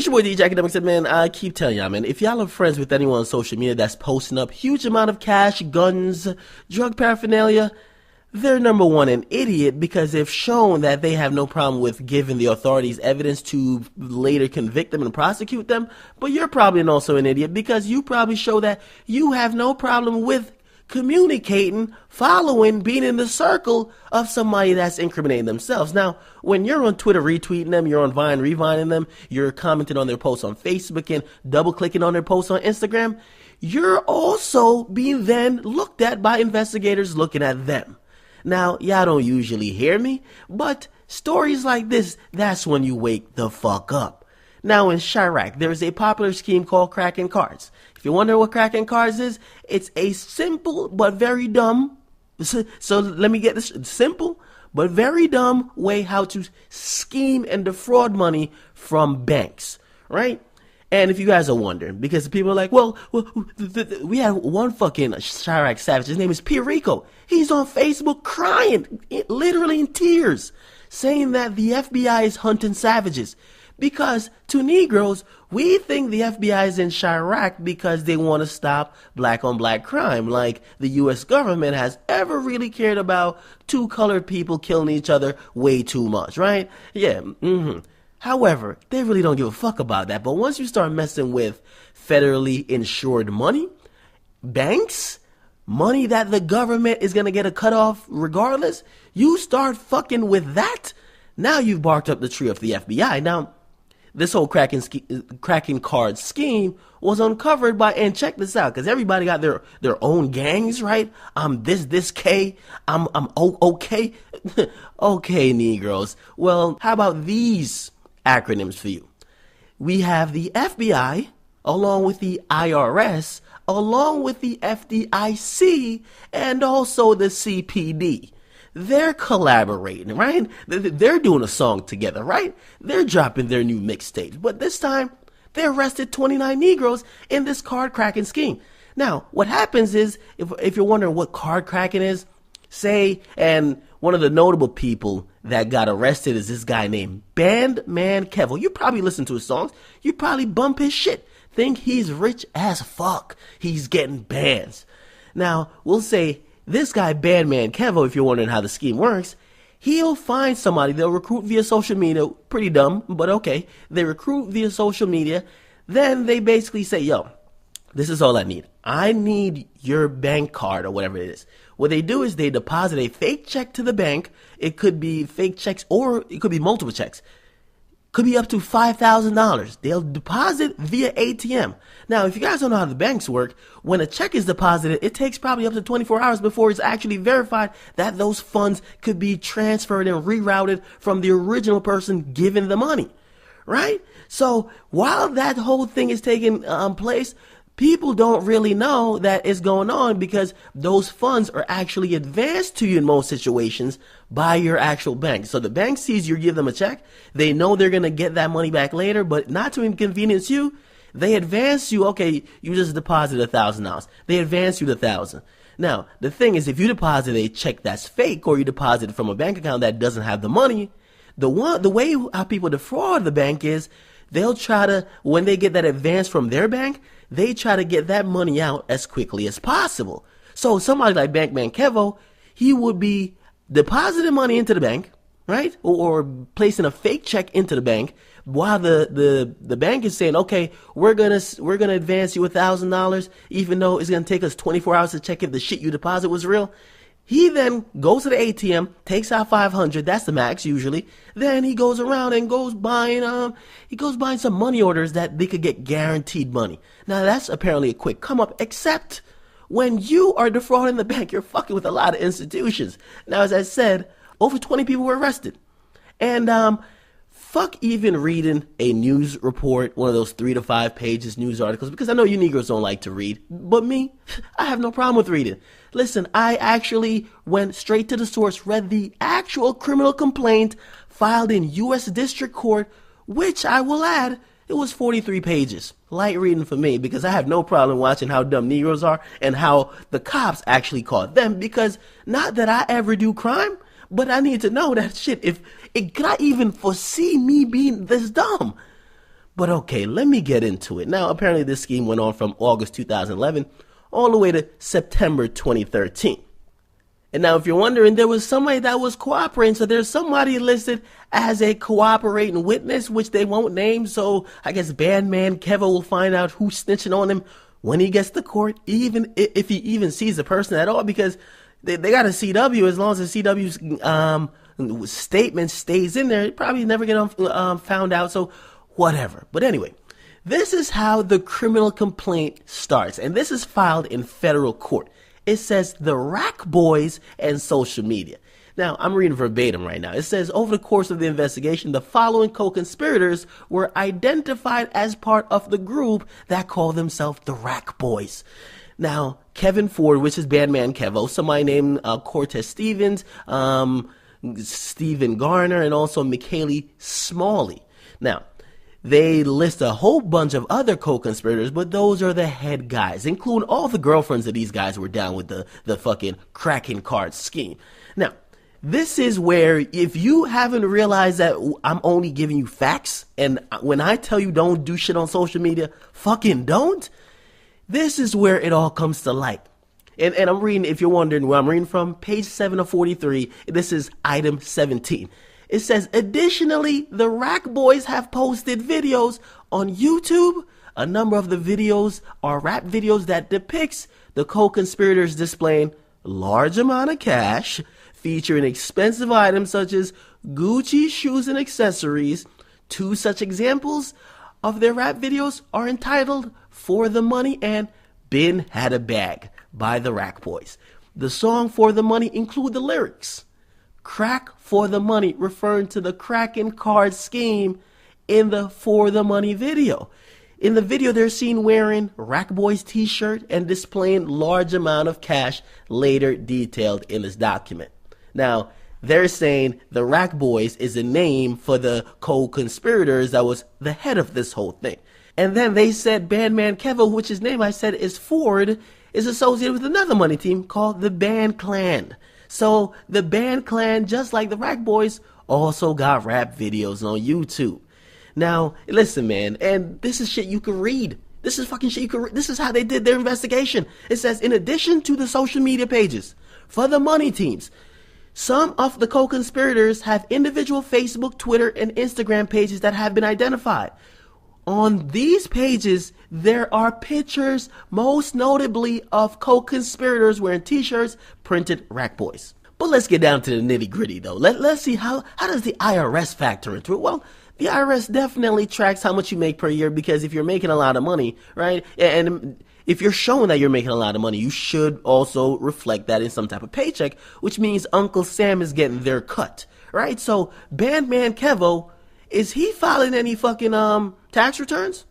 It's your boy DJ Akademiks, and man, I keep telling y'all, man, if y'all are friends with anyone on social media that's posting up huge amount of cash, guns, drug paraphernalia, they're number one an idiot, because they've shown that they have no problem with giving the authorities evidence to later convict them and prosecute them. But you're probably also an idiot because you probably show that you have no problem with communicating, following, being in the circle of somebody that's incriminating themselves. Now, when you're on Twitter retweeting them, you're on Vine revining them, you're commenting on their posts on Facebook and double clicking on their posts on Instagram, you're also being then looked at by investigators looking at them. Now, y'all don't usually hear me, but stories like this, that's when you wake the fuck up. Now, in Chiraq, there is a popular scheme called cracking cards. If you wonder what cracking cards is, it's a simple but very dumb, so let me get this, simple but very dumb way how to scheme and defraud money from banks, right? And if you guys are wondering, because people are like, well, we had one fucking Chiraq savage, his name is Rico. He's on Facebook crying, literally in tears, saying that the FBI is hunting savages. Because to Negroes, we think the FBI is in Chiraq because they want to stop black on black crime, like the U.S. government has ever really cared about two colored people killing each other way too much, right? Yeah, However, they really don't give a fuck about that. But once you start messing with federally insured money, banks, money that the government is going to get a cut off regardless, you start fucking with that, now you've barked up the tree of the FBI. Now, this whole cracking card scheme was uncovered by, and check this out, because everybody got their own gangs, right? I'm this K, I'm okay. Okay, Negroes. Well, how about these acronyms for you? We have the FBI, along with the IRS, along with the FDIC, and also the CPD. They're collaborating, right? They're doing a song together, right? They're dropping their new mixtape. But this time, they arrested 29 Negroes in this card cracking scheme. Now, what happens is, if you're wondering what card cracking is, say, and one of the notable people that got arrested is this guy named Bandman Kevo. You probably listen to his songs. You probably bump his shit. Think he's rich as fuck. He's getting bands. Now, we'll say this guy, Bandman Kevo, if you're wondering how the scheme works, he'll find somebody. They'll recruit via social media. Pretty dumb, but okay. They recruit via social media. Then they basically say, yo, this is all I need. I need your bank card or whatever it is. What they do is they deposit a fake check to the bank. It could be fake checks or it could be multiple checks. Could be up to $5,000. They'll deposit via ATM. Now, if you guys don't know how the banks work, when a check is deposited, it takes probably up to 24 hours before it's actually verified that those funds could be transferred and rerouted from the original person giving the money, right? So while that whole thing is taking place, people don't really know that it's going on because those funds are actually advanced to you in most situations by your actual bank. So the bank sees you give them a check. They know they're going to get that money back later, but not to inconvenience you. They advance you. Okay, you just deposited $1,000. They advance you the $1,000. Now, the thing is, if you deposit a check that's fake or you deposit it from a bank account that doesn't have the money, the way how people defraud the bank is they'll try to, when they get that advance from their bank, they try to get that money out as quickly as possible. So somebody like Bankman Kevo, he would be depositing money into the bank, right? Or placing a fake check into the bank while the bank is saying, okay, we're gonna advance you $1,000, even though it's gonna take us 24 hours to check if the shit you deposit was real. He then goes to the ATM, takes out $500, that's the max usually. Then he goes around and goes buying some money orders that they could get guaranteed money. Now that's apparently a quick come up, except when you are defrauding the bank, you're fucking with a lot of institutions. Now, as I said, over 20 people were arrested. And fuck even reading a news report, one of those 3 to 5 pages news articles, because I know you Negroes don't like to read, but me, I have no problem with reading. Listen, I actually went straight to the source, read the actual criminal complaint filed in U.S. District Court, which I will add, it was 43 pages. Light reading for me, because I have no problem watching how dumb Negroes are and how the cops actually caught them, because not that I ever do crime, but I need to know that shit, if it could I even foresee me being this dumb. But okay, let me get into it. Now, apparently this scheme went on from August 2011 all the way to September 2013. And now, if you're wondering, there was somebody that was cooperating. So there's somebody listed as a cooperating witness, which they won't name. So I guess Bandman Kevo will find out who's snitching on him when he gets to court, even if he even sees the person at all, because they got a CW. As long as the CW's statement stays in there, it probably never get found out. So whatever. But anyway, this is how the criminal complaint starts. And this is filed in federal court. It says the Rack Boys and social media. Now, I'm reading verbatim right now. It says, over the course of the investigation, the following co-conspirators were identified as part of the group that called themselves the Rack Boys. Now, Kevin Ford, which is Bandman Kevo, somebody named Cortez Stevens, Stephen Garner, and also McKaylee Smalley. Now, they list a whole bunch of other co-conspirators, but those are the head guys, including all the girlfriends of these guys who were down with the fucking cracking cards scheme. Now, this is where, if you haven't realized that I'm only giving you facts, and when I tell you don't do shit on social media, fucking don't, this is where it all comes to light. And I'm reading, if you're wondering where I'm reading from, page 7 of 43, this is item 17. It says, additionally, the Rack Boys have posted videos on YouTube. A number of the videos are rap videos that depicts the co-conspirators displaying large amount of cash, featuring expensive items such as Gucci shoes and accessories. Two such examples of their rap videos are entitled For the Money and Bin Had a Bag by the Rack Boys. The song For the Money include the lyrics, crack for the money, referring to the cracking card scheme in the For the Money video. In the video, they're seen wearing Rack Boys t-shirt and displaying large amount of cash, later detailed in this document. Now, they're saying the Rack Boys is a name for the co-conspirators that was the head of this whole thing. And then they said Bandman Kevo, which his name I said is Ford, is associated with another money team called the Band Clan. So the Band Clan, just like the Rack Boys, also got rap videos on YouTube. Now, listen, man, and this is shit you can read. This is fucking shit you can read. This is how they did their investigation. It says, in addition to the social media pages for the money teams, some of the co-conspirators have individual Facebook, Twitter, and Instagram pages that have been identified. On these pages, there are pictures, most notably of co-conspirators wearing t-shirts printed Rack Boys. But let's get down to the nitty-gritty, though. Let's see how does the IRS factor into it? Well, the IRS definitely tracks how much you make per year, because if you're making a lot of money, right, and if you're showing that you're making a lot of money, you should also reflect that in some type of paycheck, which means Uncle Sam is getting their cut, right? So Bandman Kevo, is he filing any fucking tax returns?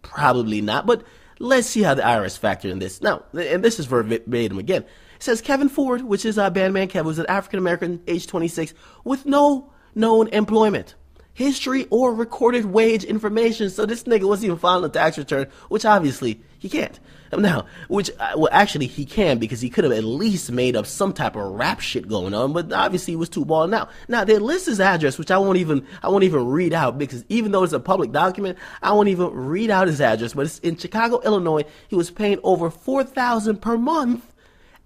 Probably not, but let's see how the IRS factor in this. Now, and this is verbatim again. It says Kevin Ford, which is Bandman Kevo, is an African-American, age 26, with no known employment history or recorded wage information. So this nigga wasn't even filing a tax return, which obviously he can't. Now, well, actually he can, because he could have at least made up some type of rap shit going on, but obviously he was too bald now. Now they list his address, which I won't even read out, because even though it's a public document, I won't even read out his address. But it's in Chicago, Illinois. He was paying over $4,000 per month,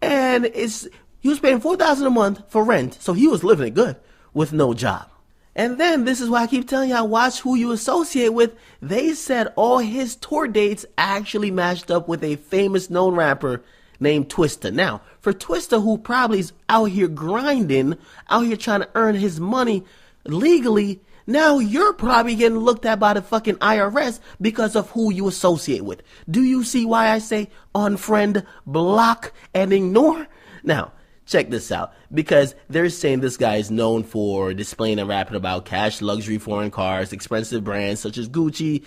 and he was paying $4,000 a month for rent, so he was living it good with no job. And then, this is why I keep telling y'all, watch who you associate with. They said all his tour dates actually matched up with a famous known rapper named Twista. Now, for Twista, who probably is out here grinding, out here trying to earn his money legally, now you're probably getting looked at by the fucking IRS because of who you associate with. Do you see why I say unfriend, block, and ignore? Now, check this out, because they're saying this guy is known for displaying and rapping about cash, luxury, foreign cars, expensive brands such as Gucci.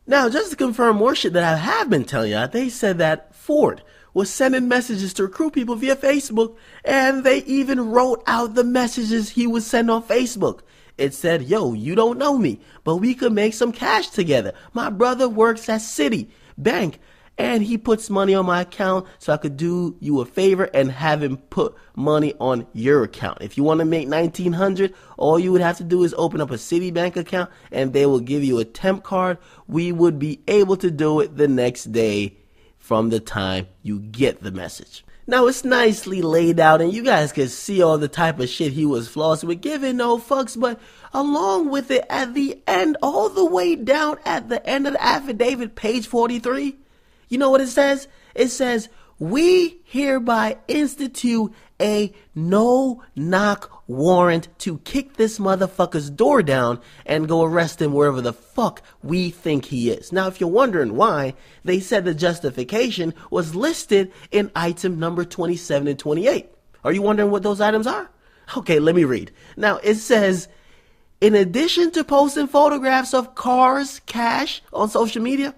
Now, just to confirm more shit that I have been telling you, they said that Ford was sending messages to recruit people via Facebook, and they even wrote out the messages he would send on Facebook. It said, yo, you don't know me, but we could make some cash together. My brother works at Citi Bank, and he puts money on my account so I could do you a favor and have him put money on your account. If you want to make $1,900, all you would have to do is open up a Citibank account and they will give you a temp card. We would be able to do it the next day from the time you get the message. Now, it's nicely laid out, and you guys can see all the type of shit he was flossing with, giving no fucks, but along with it, at the end, all the way down at the end of the affidavit, page 43, you know what it says? It says, we hereby institute a no-knock warrant to kick this motherfucker's door down and go arrest him wherever the fuck we think he is. Now, if you're wondering why, they said the justification was listed in item number 27 and 28. Are you wondering what those items are? Okay, let me read. Now, it says, in addition to posting photographs of cars, cash on social media,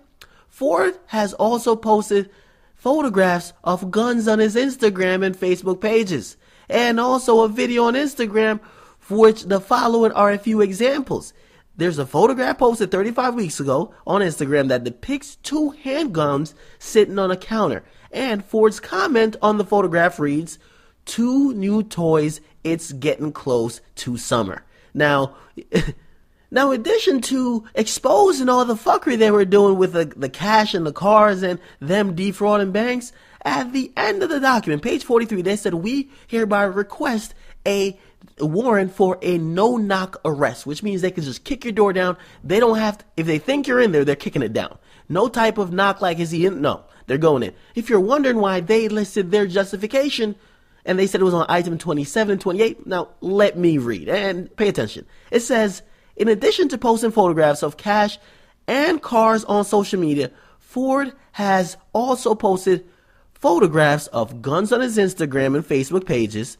Ford has also posted photographs of guns on his Instagram and Facebook pages, and also a video on Instagram, for which the following are a few examples. There's a photograph posted 35 weeks ago on Instagram that depicts 2 handguns sitting on a counter, and Ford's comment on the photograph reads, 2 new toys, it's getting close to summer. Now, in addition to exposing all the fuckery they were doing with the cash and the cars and them defrauding banks, at the end of the document, page 43, they said, we hereby request a warrant for a no-knock arrest, which means they can just kick your door down. They don't have to, if they think you're in there, they're kicking it down. No type of knock like, is he in? No, they're going in. If you're wondering why they listed their justification, and they said it was on item 27 and 28, now let me read and pay attention. It says, in addition to posting photographs of cash and cars on social media, Ford has also posted photographs of guns on his Instagram and Facebook pages,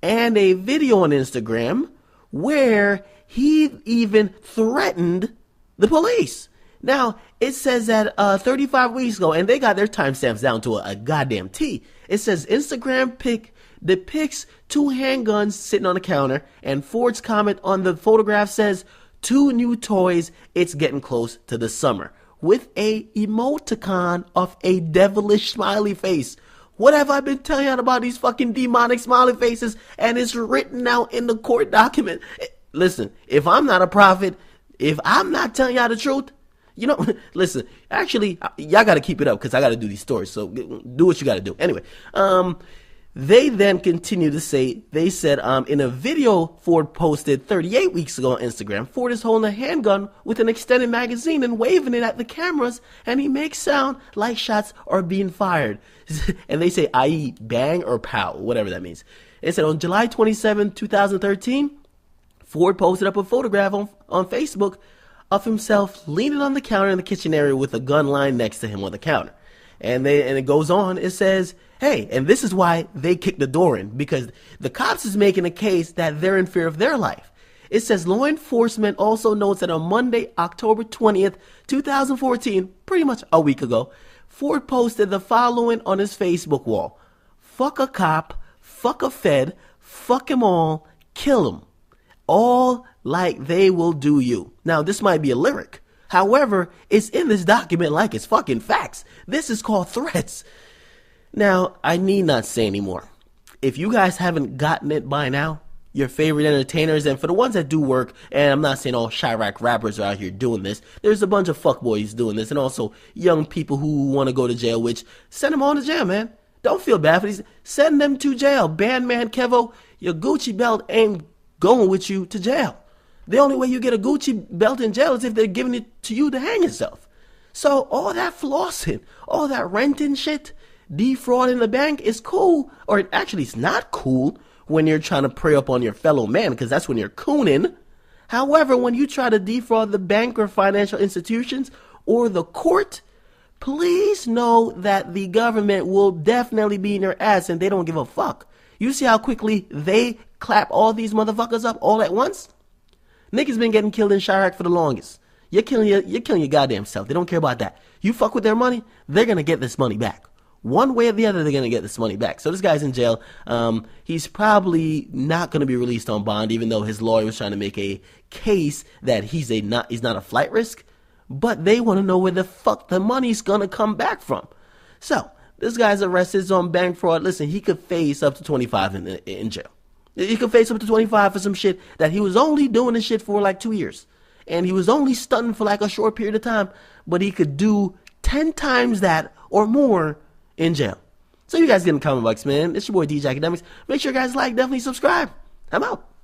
and a video on Instagram where he even threatened the police. Now, it says that 35 weeks ago, and they got their timestamps down to a goddamn T. It says Instagram pic depicts 2 handguns sitting on a counter, and Ford's comment on the photograph says, 2 new toys, it's getting close to the summer, with a emoticon of a devilish smiley face. What have I been telling you about these fucking demonic smiley faces? And it's written out in the court document. Listen, if I'm not a prophet, if I'm not telling y'all the truth, you know, listen, actually, y'all got to keep it up because I got to do these stories. So do what you got to do. Anyway, they then continue to say, they said, in a video Ford posted 38 weeks ago on Instagram, Ford is holding a handgun with an extended magazine and waving it at the cameras, and he makes sound like shots are being fired. And they say, i.e. bang or pow, whatever that means. It said on July 27, 2013, Ford posted up a photograph on Facebook of himself leaning on the counter in the kitchen area with a gun lying next to him on the counter. And it goes on, it says, hey, and this is why they kicked the door in, because the cops is making a case that they're in fear of their life. It says law enforcement also notes that on Monday, October 20th, 2014, pretty much a week ago, Ford posted the following on his Facebook wall: fuck a cop, fuck a fed, fuck them all, kill them. All like they will do you. Now, this might be a lyric. However, it's in this document like it's fucking facts. This is called threats. Now, I need not say anymore. If you guys haven't gotten it by now, your favorite entertainers, and for the ones that do work, and I'm not saying all Chiraq rappers are out here doing this, there's a bunch of fuckboys doing this, and also young people who want to go to jail, which send them on to jail, man. Don't feel bad for these. Send them to jail. Bandman Kevo, your Gucci belt ain't going with you to jail. The only way you get a Gucci belt in jail is if they're giving it to you to hang yourself. So all that flossing, all that renting shit, defrauding the bank is cool, or actually it's not cool when you're trying to prey up on your fellow man, because that's when you're cooning. However, when you try to defraud the bank or financial institutions or the court, please know that the government will definitely be in your ass and they don't give a fuck. You see how quickly they clap all these motherfuckers up all at once? Niggas been getting killed in Chiraq for the longest. You're killing your goddamn self. They don't care about that. You fuck with their money, they're gonna get this money back. One way or the other, they're gonna get this money back. So this guy's in jail. He's probably not gonna be released on bond, even though his lawyer was trying to make a case that he's not a flight risk. but they want to know where the fuck the money's gonna come back from. So, this guy's arrested on bank fraud. Listen, he could face up to 25 in jail. He could face up to 25 for some shit that he was only doing this shit for like 2 years. And he was only stunting for like a short period of time, but he could do 10 times that or more in jail. So you guys get in the comment box, man. It's your boy DJ Akademiks. Make sure you guys like, definitely subscribe. I'm out.